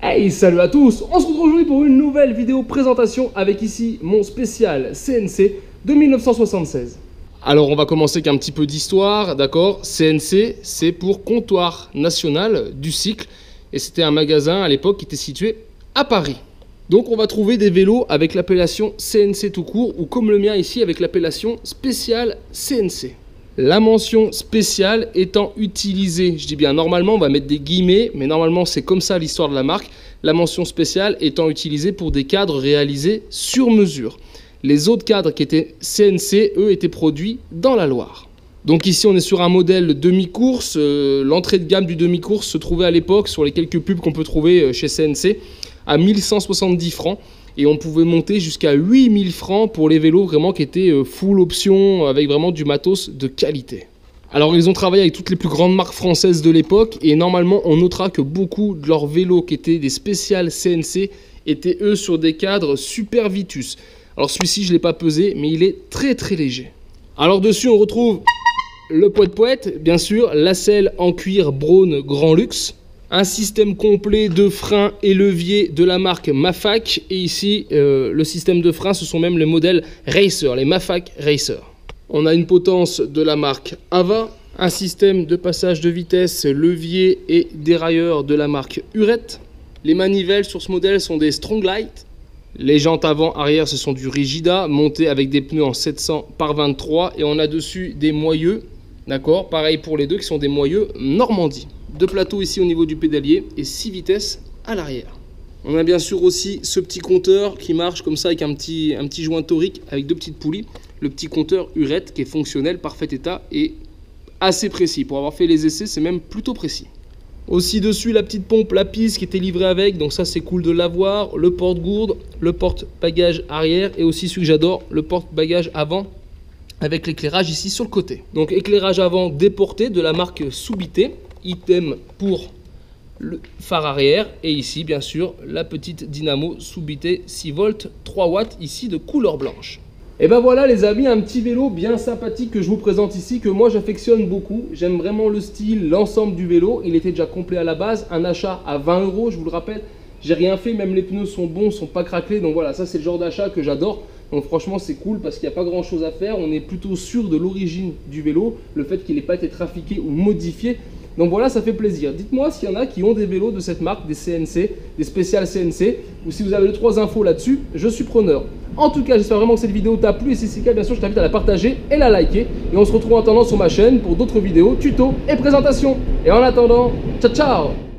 Hey, salut à tous! On se retrouve aujourd'hui pour une nouvelle vidéo présentation avec ici mon spécial CNC de 1976. Alors on va commencer avec un petit peu d'histoire, d'accord? CNC, c'est pour Comptoir National du Cycle et c'était un magasin à l'époque qui était situé à Paris. Donc on va trouver des vélos avec l'appellation CNC tout court ou comme le mien ici avec l'appellation spécial CNC. La mention spéciale étant utilisée, je dis bien normalement, on va mettre des guillemets, mais normalement c'est comme ça l'histoire de la marque. La mention spéciale étant utilisée pour des cadres réalisés sur mesure. Les autres cadres qui étaient CNC, eux, étaient produits dans la Loire. Donc ici on est sur un modèle demi-course. L'entrée de gamme du demi-course se trouvait à l'époque sur les quelques pubs qu'on peut trouver chez CNC à 1170 francs. Et on pouvait monter jusqu'à 8000 francs pour les vélos vraiment qui étaient full option avec vraiment du matos de qualité. Alors ils ont travaillé avec toutes les plus grandes marques françaises de l'époque et normalement on notera que beaucoup de leurs vélos qui étaient des spéciales CNC étaient eux sur des cadres Super Vitus. Alors celui-ci je ne l'ai pas pesé mais il est très très léger. Alors dessus on retrouve le poète-poète, bien sûr, la selle en cuir Braun Grand Luxe. Un système complet de freins et leviers de la marque Mafac. Et ici, le système de freins, ce sont même les modèles Racer, les Mafac Racer. On a une potence de la marque Ava. Un système de passage de vitesse, levier et dérailleur de la marque Huret. Les manivelles sur ce modèle sont des Stronglight. Les jantes avant-arrière, ce sont du Rigida, monté avec des pneus en 700 par 23. Et on a dessus des moyeux, d'accord, pareil pour les deux, qui sont des moyeux Normandie. Deux plateaux ici au niveau du pédalier et 6 vitesses à l'arrière. On a bien sûr aussi ce petit compteur qui marche comme ça avec un petit joint torique avec deux petites poulies. Le petit compteur Huret qui est fonctionnel, parfait état et assez précis. Pour avoir fait les essais, c'est même plutôt précis. Aussi dessus la petite pompe Lapis qui était livrée avec, donc ça c'est cool de l'avoir. Le porte-gourde, le porte-bagages arrière et aussi celui que j'adore, le porte-bagages avant avec l'éclairage ici sur le côté. Donc éclairage avant déporté de la marque Subité. Item pour le phare arrière et ici bien sûr la petite dynamo Subité 6 volts 3 watts ici de couleur blanche. Et ben voilà les amis, un petit vélo bien sympathique que je vous présente ici, que moi j'affectionne beaucoup. J'aime vraiment le style, l'ensemble du vélo. Il était déjà complet à la base, un achat à 20 €, je vous le rappelle. J'ai rien fait, même les pneus sont bons, sont pas craquelés. Donc voilà, ça c'est le genre d'achat que j'adore. Donc franchement c'est cool parce qu'il n'y a pas grand chose à faire. On est plutôt sûr de l'origine du vélo, le fait qu'il n'ait pas été trafiqué ou modifié. Donc voilà, ça fait plaisir. Dites-moi s'il y en a qui ont des vélos de cette marque, des CNC, des spéciales CNC, ou si vous avez 2-3 infos là-dessus, je suis preneur. En tout cas, j'espère vraiment que cette vidéo t'a plu et si c'est le cas, bien sûr, je t'invite à la partager et la liker. Et on se retrouve en attendant sur ma chaîne pour d'autres vidéos, tutos et présentations. Et en attendant, ciao ciao!